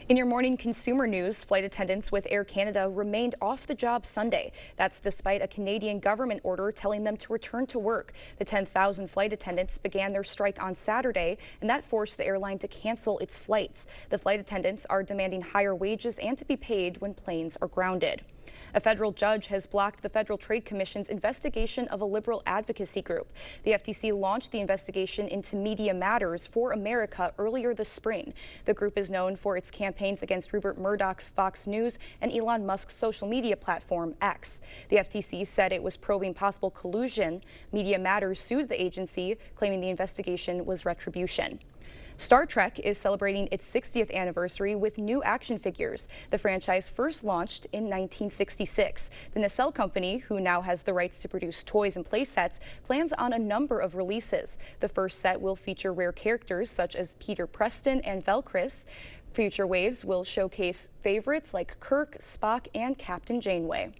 In your morning consumer news, flight attendants with Air Canada remained off the job Sunday. That's despite a Canadian government order telling them to return to work. The 10,000 flight attendants began their strike on Saturday, and that forced the airline to cancel its flights. The flight attendants are demanding higher wages and to be paid when planes are grounded. A federal judge has blocked the Federal Trade Commission's investigation of a liberal advocacy group. The FTC launched the investigation into Media Matters for America earlier this spring. The group is known for its campaigns against Rupert Murdoch's Fox News and Elon Musk's social media platform X. The FTC said it was probing possible collusion. Media Matters sued the agency, claiming the investigation was retribution. Star Trek is celebrating its 60th anniversary with new action figures. The franchise first launched in 1966. The Nacelle Company, who now has the rights to produce toys and play sets, plans on a number of releases. The first set will feature rare characters such as Peter Preston and Velcris. Future waves will showcase favorites like Kirk, Spock, and Captain Janeway.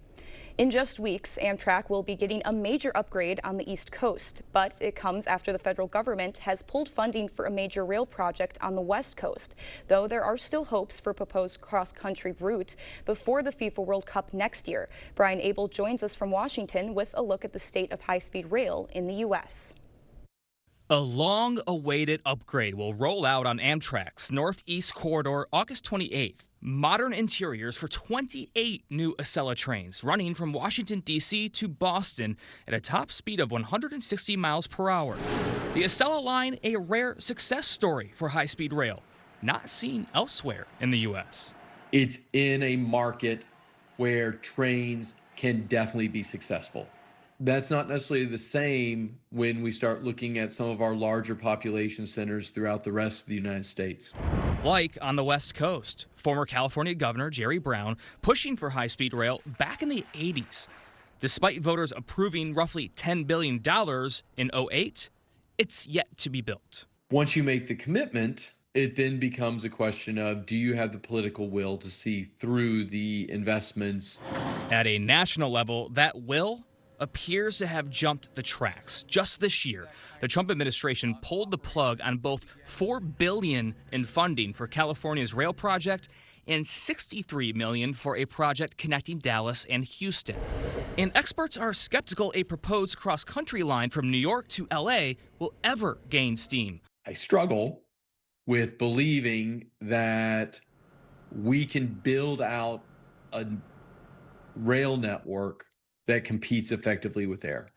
In just weeks, Amtrak will be getting a major upgrade on the East Coast, but it comes after the federal government has pulled funding for a major rail project on the West Coast, though there are still hopes for a proposed cross-country route before the FIFA World Cup next year. Brian Abel joins us from Washington with a look at the state of high-speed rail in the U.S. A long-awaited upgrade will roll out on Amtrak's Northeast Corridor August 28th. Modern interiors for 28 new Acela trains running from Washington, D.C. to Boston at a top speed of 160 miles per hour. The Acela line, a rare success story for high-speed rail, not seen elsewhere in the U.S. It's in a market where trains can definitely be successful. That's not necessarily the same when we start looking at some of our larger population centers throughout the rest of the United States. Like on the West Coast, former California Governor Jerry Brown pushing for high-speed rail back in the 80s. Despite voters approving roughly $10 billion in '08, it's yet to be built. Once you make the commitment, it then becomes a question of, do you have the political will to see through the investments? At a national level, that will appears to have jumped the tracks. Just this year, the Trump administration pulled the plug on both $4 billion in funding for California's rail project and $63 million for a project connecting Dallas and Houston. And experts are skeptical a proposed cross-country line from New York to LA will ever gain steam. I struggle with believing that we can build out a rail network that competes effectively with air.